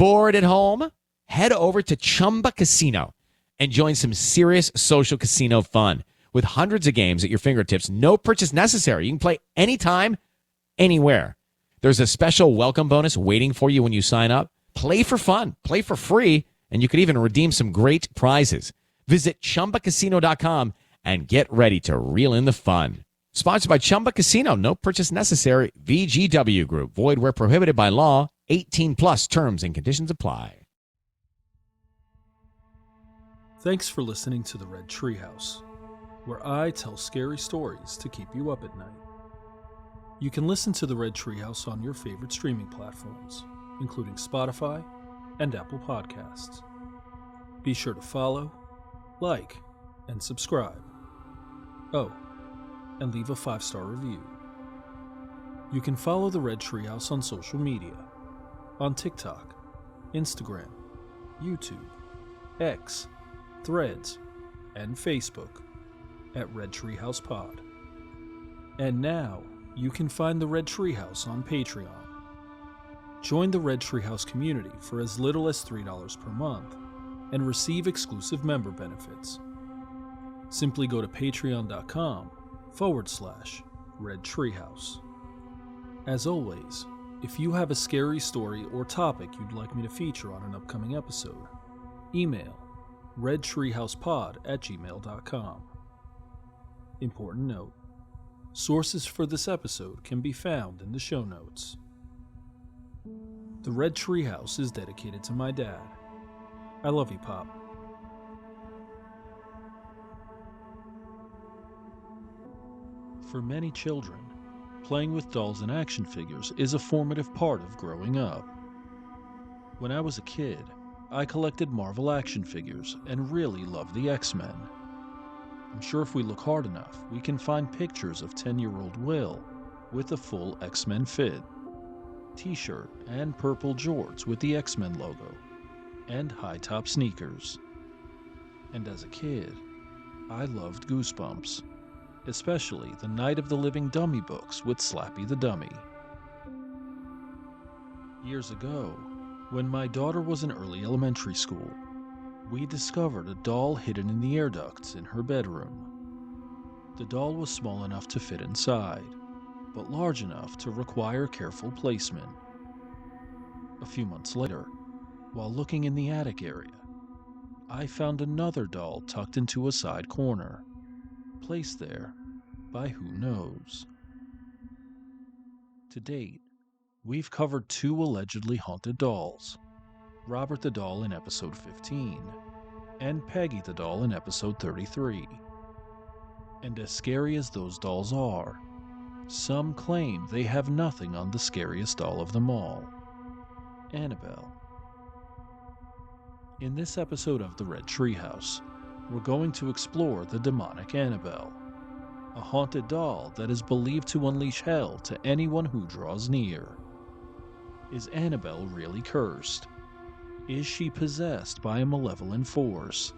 Bored at home? Head over to Chumba Casino and join some serious social casino fun. With hundreds of games at your fingertips, no purchase necessary. You can play anytime, anywhere. There's a special welcome bonus waiting for you when you sign up. Play for fun, play for free, and you can even redeem some great prizes. Visit ChumbaCasino.com and get ready to reel in the fun. Sponsored by Chumba Casino. No purchase necessary. VGW Group. Void where prohibited by law. 18 plus terms and conditions apply. Thanks for listening to the Red Treehouse, where I tell scary stories to keep you up at night. You can listen to the Red Treehouse on your favorite streaming platforms, including Spotify and Apple Podcasts. Be sure to follow, like, and subscribe. Oh, and leave a 5-star review. You can follow the Red Treehouse on social media, on TikTok, Instagram, YouTube, X, Threads, and Facebook at Red Treehouse Pod. And now, you can find the Red Treehouse on Patreon. Join the Red Treehouse community for as little as $3 per month and receive exclusive member benefits. Simply go to patreon.com/Red Treehouse. As always, if you have a scary story or topic you'd like me to feature on an upcoming episode, email redtreehousepod@gmail.com. Important note: sources for this episode can be found in the show notes. The Red Treehouse is dedicated to my dad. I love you, Pop. For many children, playing with dolls and action figures is a formative part of growing up. When I was a kid, I collected Marvel action figures and really loved the X-Men. I'm sure if we look hard enough, we can find pictures of 10-year-old Will with a full X-Men fit, t-shirt and purple jorts with the X-Men logo, and high-top sneakers. And as a kid, I loved Goosebumps, especially the Night of the Living Dummy books with Slappy the Dummy. Years ago, when my daughter was in early elementary school, we discovered a doll hidden in the air ducts in her bedroom. The doll was small enough to fit inside, but large enough to require careful placement. A few months later, while looking in the attic area, I found another doll tucked into a side corner, placed there by who knows. To date, we've covered 2 allegedly haunted dolls, Robert the Doll in episode 15, and Peggy the Doll in episode 33. And as scary as those dolls are, some claim they have nothing on the scariest doll of them all, Annabelle. In this episode of the Red Treehouse, we're going to explore the demonic Annabelle, a haunted doll that is believed to unleash hell to anyone who draws near. Is Annabelle really cursed? Is she possessed by a malevolent force?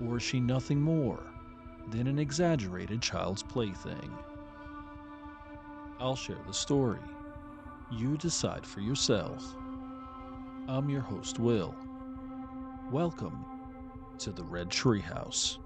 Or is she nothing more than an exaggerated child's plaything? I'll share the story. You decide for yourself. I'm your host, Will. Welcome to the Red Treehouse.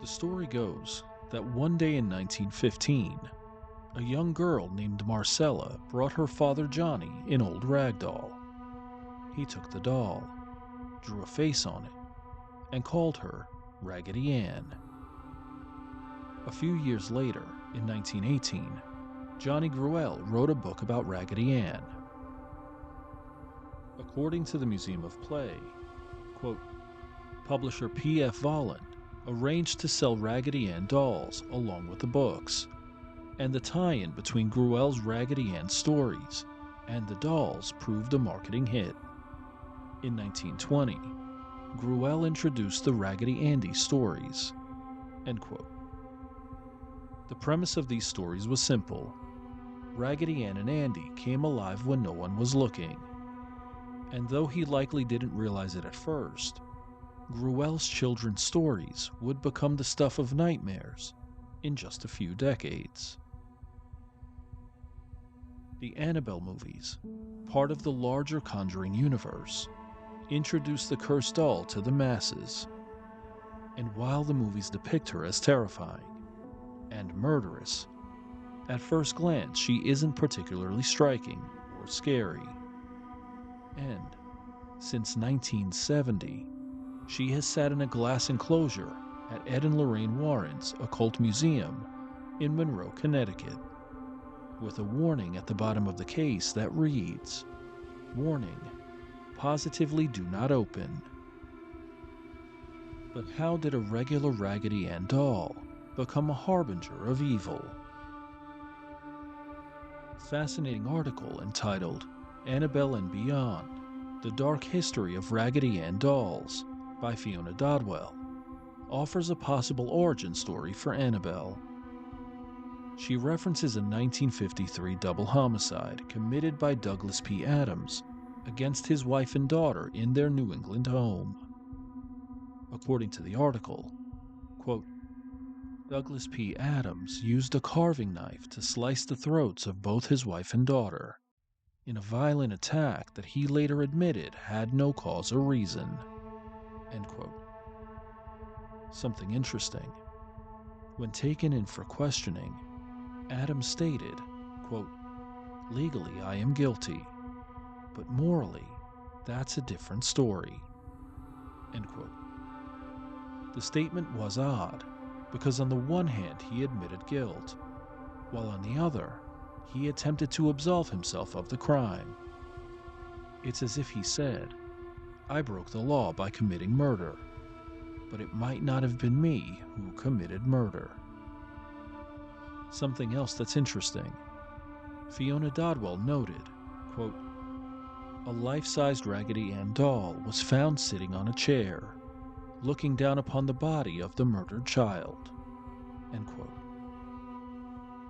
The story goes that one day in 1915, a young girl named Marcella brought her father Johnny an old rag doll. He took the doll, drew a face on it, and called her Raggedy Anne. A few years later, in 1918, Johnny Gruelle wrote a book about Raggedy Anne. According to the Museum of Play, quote, publisher P.F. Volland arranged to sell Raggedy Ann dolls along with the books, and the tie-in between Gruelle's Raggedy Ann stories and the dolls proved a marketing hit. In 1920, Gruelle introduced the Raggedy Andy stories. End quote. The premise of these stories was simple. Raggedy Ann and Andy came alive when no one was looking. And though he likely didn't realize it at first, Gruelle's children's stories would become the stuff of nightmares in just a few decades. The Annabelle movies, part of the larger Conjuring universe, introduced the cursed doll to the masses. And while the movies depict her as terrifying and murderous, at first glance she isn't particularly striking or scary. And since 1970, she has sat in a glass enclosure at Ed and Lorraine Warren's Occult Museum in Monroe, Connecticut, with a warning at the bottom of the case that reads, "Warning, positively do not open." But how did a regular Raggedy Ann doll become a harbinger of evil? A fascinating article entitled Annabelle and Beyond, The Dark History of Raggedy Ann Dolls by Fiona Dodwell offers a possible origin story for Annabelle. She references a 1953 double homicide committed by Douglas P. Adams against his wife and daughter in their New England home. According to the article, quote, Douglas P. Adams used a carving knife to slice the throats of both his wife and daughter in a violent attack that he later admitted had no cause or reason. End quote. Something interesting. When taken in for questioning, Adams stated, quote, "Legally I am guilty, but morally that's a different story." End quote. The statement was odd because on the one hand he admitted guilt, while on the other he attempted to absolve himself of the crime. It's as if he said, "I broke the law by committing murder, but it might not have been me who committed murder." Something else that's interesting. Fiona Dodwell noted, quote, "A life-sized Raggedy Ann doll was found sitting on a chair, looking down upon the body of the murdered child." End quote.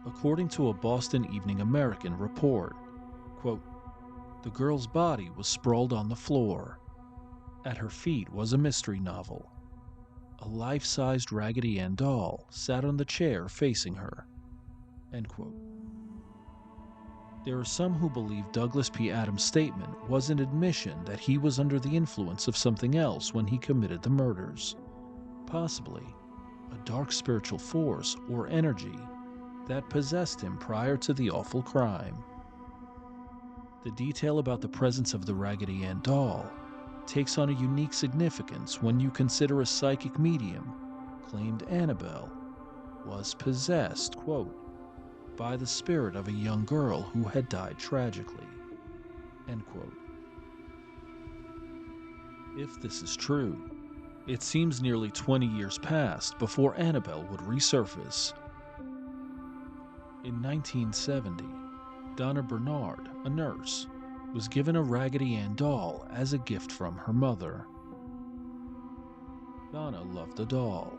According to a Boston Evening American report, quote, "The girl's body was sprawled on the floor. At her feet was a mystery novel. A life-sized Raggedy Ann doll sat on the chair facing her." End quote. There are some who believe Douglas P. Adams' statement was an admission that he was under the influence of something else when he committed the murders, possibly a dark spiritual force or energy that possessed him prior to the awful crime. The detail about the presence of the Raggedy Ann doll takes on a unique significance when you consider a psychic medium claimed Annabelle was possessed, quote, by the spirit of a young girl who had died tragically. End quote. If this is true, it seems nearly 20 years passed before Annabelle would resurface. In 1970, Donna Bernard, a nurse, was given a Raggedy Ann doll as a gift from her mother. Donna loved the doll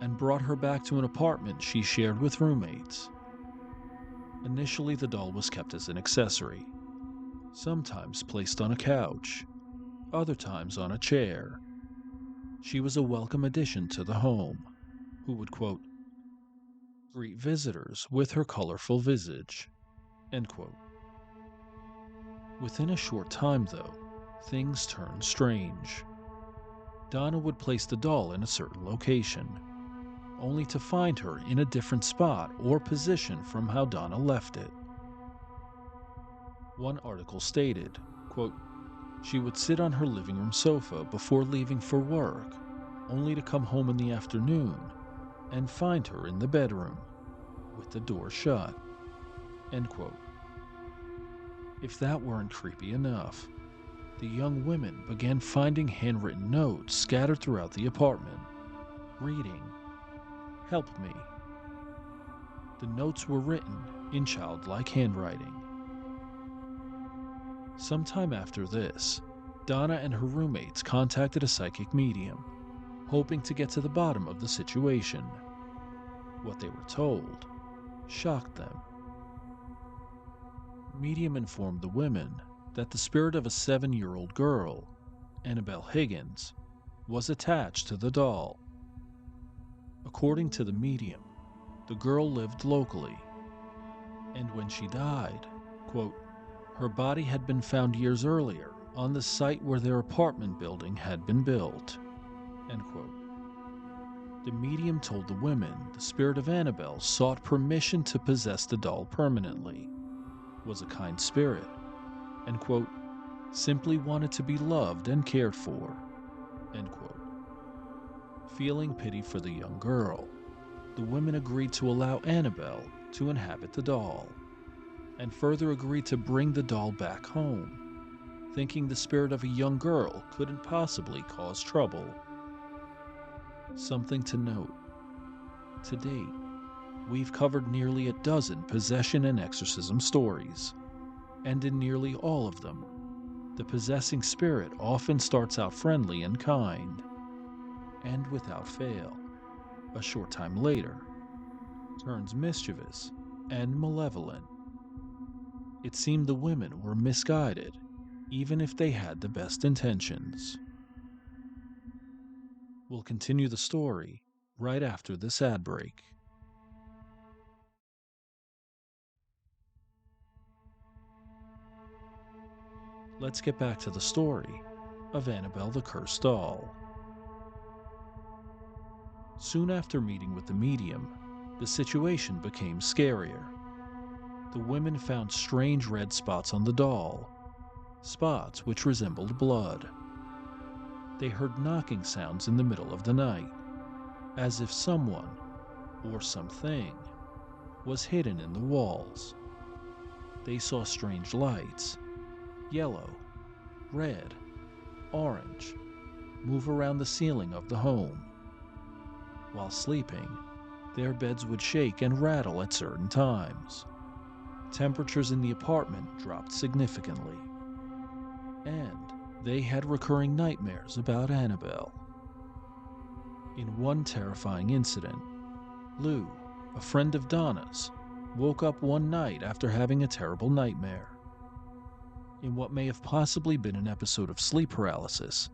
and brought her back to an apartment she shared with roommates. Initially, the doll was kept as an accessory, sometimes placed on a couch, other times on a chair. She was a welcome addition to the home, who would, quote, greet visitors with her colorful visage, end quote. Within a short time, though, things turned strange. Donna would place the doll in a certain location, only to find her in a different spot or position from how Donna left it. One article stated, quote, she would sit on her living room sofa before leaving for work, only to come home in the afternoon and find her in the bedroom, with the door shut, end quote. If that weren't creepy enough, the young women began finding handwritten notes scattered throughout the apartment, reading, "Help me." The notes were written in childlike handwriting. Sometime after this, Donna and her roommates contacted a psychic medium, hoping to get to the bottom of the situation. What they were told shocked them. The medium informed the women that the spirit of a 7-year-old girl, Annabelle Higgins, was attached to the doll. According to the medium, the girl lived locally, and when she died, quote, her body had been found years earlier on the site where their apartment building had been built, end quote. The medium told the women the spirit of Annabelle sought permission to possess the doll permanently, was a kind spirit, and, quote, simply wanted to be loved and cared for, end quote. Feeling pity for the young girl, the women agreed to allow Annabelle to inhabit the doll, and further agreed to bring the doll back home, thinking the spirit of a young girl couldn't possibly cause trouble. Something to note. To date, we've covered nearly a dozen possession and exorcism stories, and in nearly all of them, the possessing spirit often starts out friendly and kind, and without fail, a short time later, turns mischievous and malevolent. It seemed the women were misguided, even if they had the best intentions. We'll continue the story right after this ad break. Let's get back to the story of Annabelle the Cursed Doll. Soon after meeting with the medium, the situation became scarier. The women found strange red spots on the doll, spots which resembled blood. They heard knocking sounds in the middle of the night, as if someone, or something, was hidden in the walls. They saw strange lights, yellow, red, orange, move around the ceiling of the home. While sleeping, their beds would shake and rattle at certain times. Temperatures in the apartment dropped significantly, and they had recurring nightmares about Annabelle. In one terrifying incident, Lou, a friend of Donna's, woke up one night after having a terrible nightmare. In what may have possibly been an episode of sleep paralysis,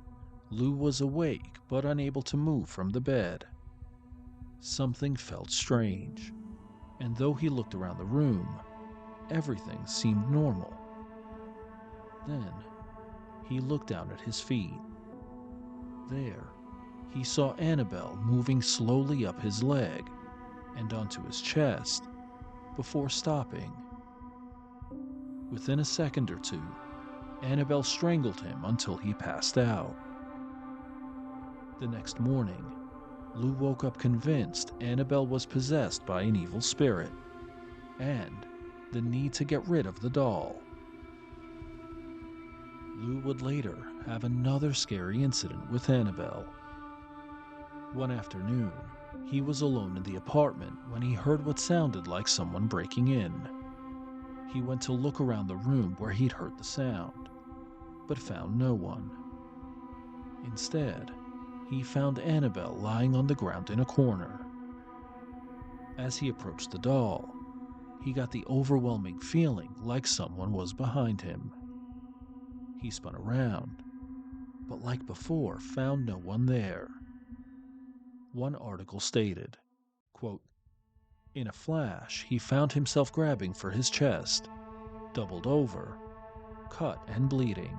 Lou was awake but unable to move from the bed. Something felt strange, and though he looked around the room, everything seemed normal. Then, he looked down at his feet. There, he saw Annabelle moving slowly up his leg and onto his chest before stopping. Within a second or two, Annabelle strangled him until he passed out. The next morning, Lou woke up convinced Annabelle was possessed by an evil spirit, and the need to get rid of the doll. Lou would later have another scary incident with Annabelle. One afternoon, he was alone in the apartment when he heard what sounded like someone breaking in. He went to look around the room where he'd heard the sound, but found no one. Instead, he found Annabelle lying on the ground in a corner. As he approached the doll, he got the overwhelming feeling like someone was behind him. He spun around, but like before, found no one there. One article stated, quote, in a flash, he found himself grabbing for his chest, doubled over, cut and bleeding.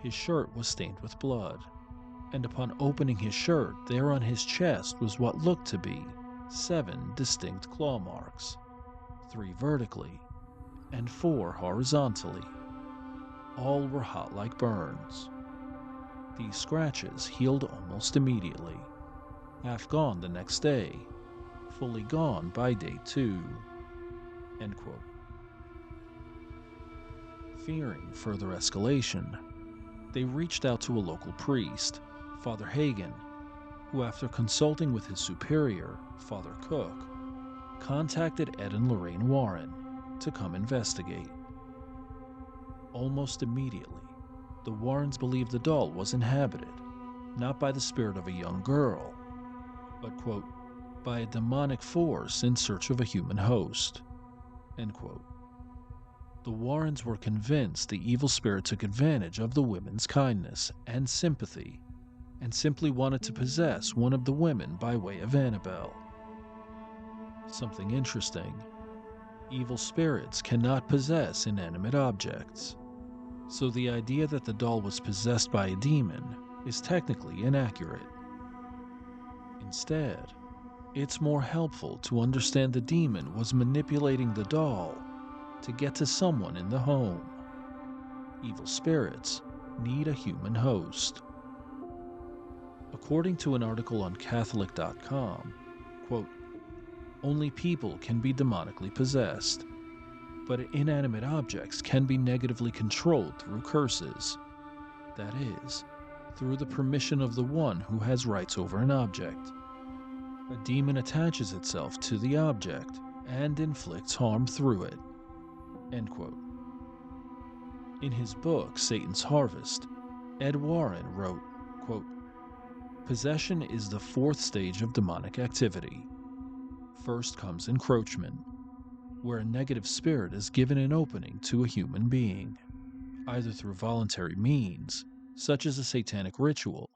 His shirt was stained with blood, and upon opening his shirt, there on his chest was what looked to be 7 distinct claw marks, 3 vertically and 4 horizontally. All were hot like burns. These scratches healed almost immediately, half gone the next day, fully gone by day 2. End quote. Fearing further escalation, They reached out to a local priest, Father Hagen, who, after consulting with his superior, Father Cook, contacted Ed and Lorraine Warren to come investigate. Almost immediately, the Warrens believed the doll was inhabited, not by the spirit of a young girl, but, quote, by a demonic force in search of a human host, end quote. The Warrens were convinced the evil spirit took advantage of the women's kindness and sympathy and simply wanted to possess one of the women by way of Annabelle. Something interesting: evil spirits cannot possess inanimate objects, so the idea that the doll was possessed by a demon is technically inaccurate. Instead, it's more helpful to understand the demon was manipulating the doll to get to someone in the home. Evil spirits need a human host. According to an article on Catholic.com, quote, only people can be demonically possessed, but inanimate objects can be negatively controlled through curses. That is, through the permission of the one who has rights over an object. A demon attaches itself to the object and inflicts harm through it. End quote. In his book, Satan's Harvest, Ed Warren wrote, quote, possession is the fourth stage of demonic activity. First comes encroachment, where a negative spirit is given an opening to a human being, either through voluntary means, such as a satanic ritual,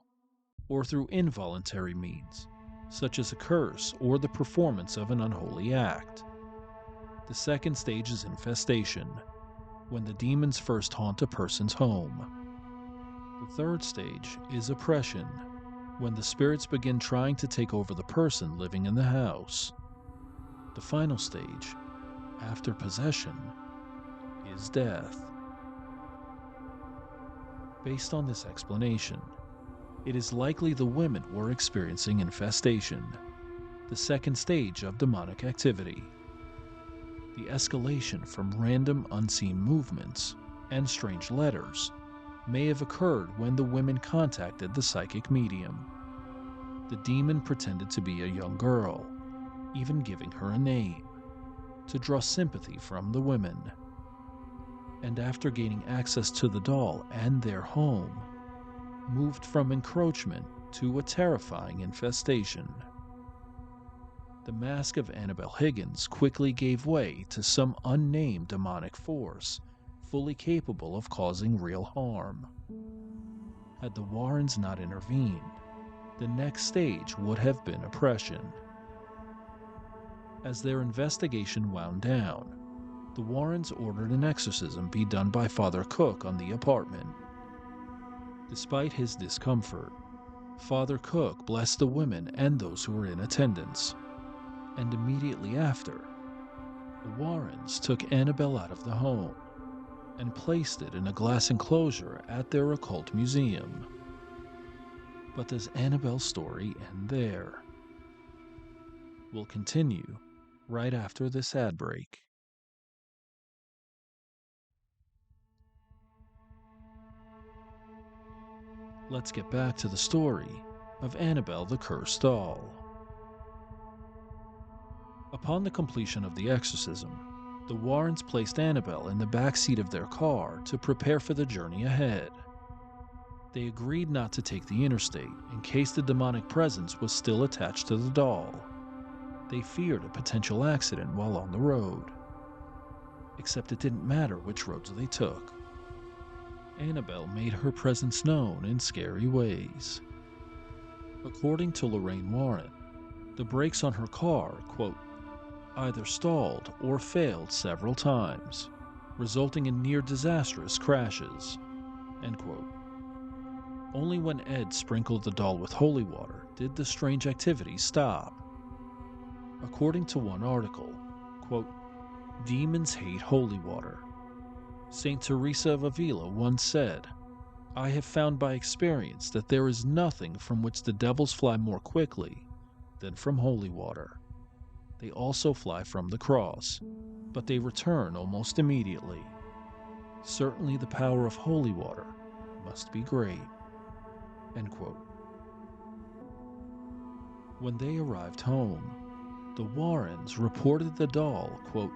or through involuntary means, such as a curse or the performance of an unholy act. The second stage is infestation, when the demons first haunt a person's home. The third stage is oppression, when the spirits begin trying to take over the person living in the house. The final stage, after possession, is death. Based on this explanation, it is likely the women were experiencing infestation, the second stage of demonic activity. The escalation from random unseen movements and strange letters may have occurred when the women contacted the psychic medium. The demon pretended to be a young girl, even giving her a name, to draw sympathy from the women. And after gaining access to the doll and their home, moved from encroachment to a terrifying infestation. The mask of Annabelle Higgins quickly gave way to some unnamed demonic force, fully capable of causing real harm. Had the Warrens not intervened, the next stage would have been oppression. As their investigation wound down, the Warrens ordered an exorcism be done by Father Cook on the apartment. Despite his discomfort, Father Cook blessed the women and those who were in attendance, and immediately after, the Warrens took Annabelle out of the home and placed it in a glass enclosure at their occult museum. But does Annabelle's story end there? We'll continue right after this ad break. Let's get back to the story of Annabelle the Cursed Doll. Upon the completion of the exorcism, the Warrens placed Annabelle in the back seat of their car to prepare for the journey ahead. They agreed not to take the interstate in case the demonic presence was still attached to the doll. They feared a potential accident while on the road. Except it didn't matter which roads they took. Annabelle made her presence known in scary ways. According to Lorraine Warren, the brakes on her car, quote, either stalled or failed several times, resulting in near disastrous crashes, end quote. Only when Ed sprinkled the doll with holy water did the strange activity stop. According to one article, quote, demons hate holy water. Saint Teresa of Avila once said, I have found by experience that there is nothing from which the devils fly more quickly than from holy water. They also fly from the cross, but they return almost immediately. Certainly the power of holy water must be great." End quote. When they arrived home, the Warrens reported the doll, quote,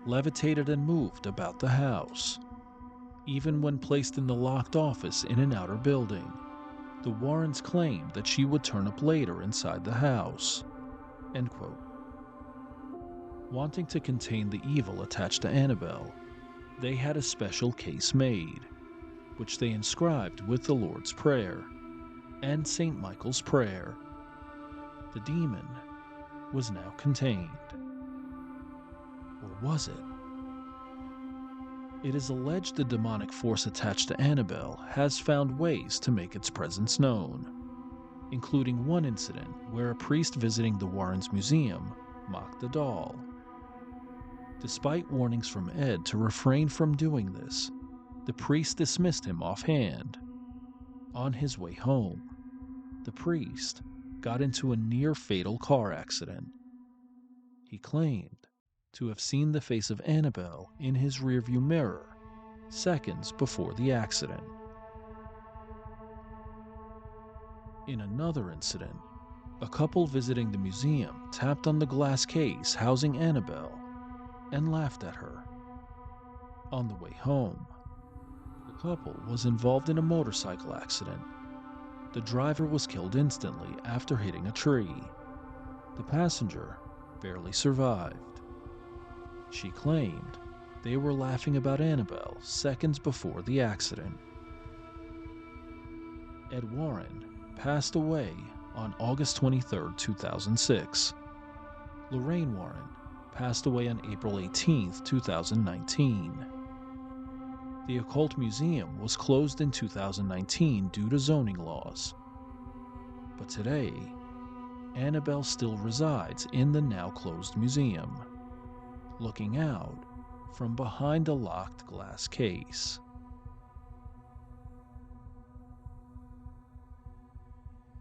levitated and moved about the house. Even when placed in the locked office in an outer building, the Warrens claimed that she would turn up later inside the house. End quote. Wanting to contain the evil attached to Annabelle, they had a special case made, which they inscribed with the Lord's Prayer and St. Michael's Prayer. The demon was now contained. Or was it? It is alleged the demonic force attached to Annabelle has found ways to make its presence known, including one incident where a priest visiting the Warrens' museum mocked the doll. Despite warnings from Ed to refrain from doing this, the priest dismissed him offhand. On his way home, the priest got into a near-fatal car accident. He claimed to have seen the face of Annabelle in his rearview mirror seconds before the accident. In another incident, a couple visiting the museum tapped on the glass case housing Annabelle and laughed at her. On the way home, the couple was involved in a motorcycle accident. The driver was killed instantly after hitting a tree. The passenger barely survived. She claimed they were laughing about Annabelle seconds before the accident. Ed Warren passed away on August 23, 2006. Lorraine Warren passed away on April 18, 2019. The Occult Museum was closed in 2019 due to zoning laws. But today, Annabelle still resides in the now closed museum, looking out from behind a locked glass case.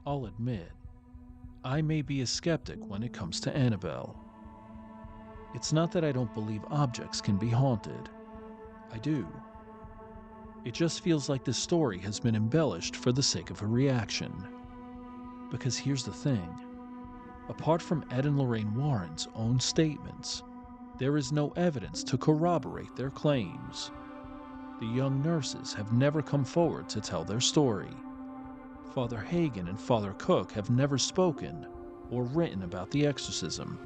I'll admit, I may be a skeptic when it comes to Annabelle. It's not that I don't believe objects can be haunted. I do. It just feels like this story has been embellished for the sake of a reaction. Because here's the thing. Apart from Ed and Lorraine Warren's own statements, there is no evidence to corroborate their claims. The young nurses have never come forward to tell their story. Father Hagen and Father Cook have never spoken or written about the exorcism.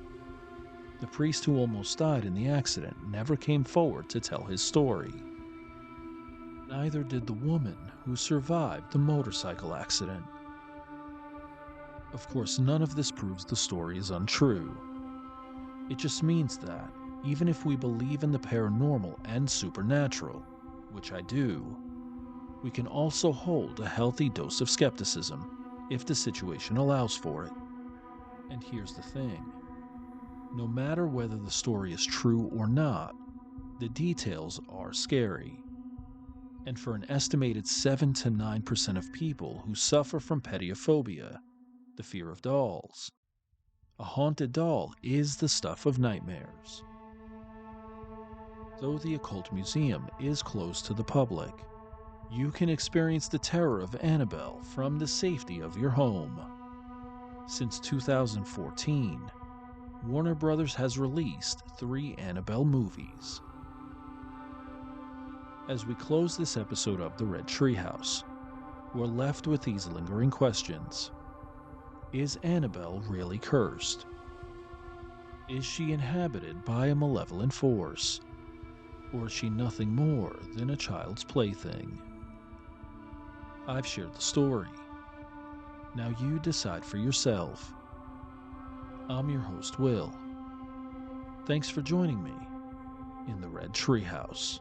The priest who almost died in the accident never came forward to tell his story. Neither did the woman who survived the motorcycle accident. Of course, none of this proves the story is untrue. It just means that, even if we believe in the paranormal and supernatural, which I do, we can also hold a healthy dose of skepticism if the situation allows for it. And here's the thing. No matter whether the story is true or not, the details are scary. And for an estimated 7 to 9% of people who suffer from pediophobia, the fear of dolls, a haunted doll is the stuff of nightmares. Though the Occult Museum is closed to the public, you can experience the terror of Annabelle from the safety of your home. Since 2014, Warner Brothers has released 3 Annabelle movies. As we close this episode of The Red Treehouse, we're left with these lingering questions. Is Annabelle really cursed? Is she inhabited by a malevolent force? Or is she nothing more than a child's plaything? I've shared the story. Now you decide for yourself. I'm your host, Will. Thanks for joining me in the Red Treehouse.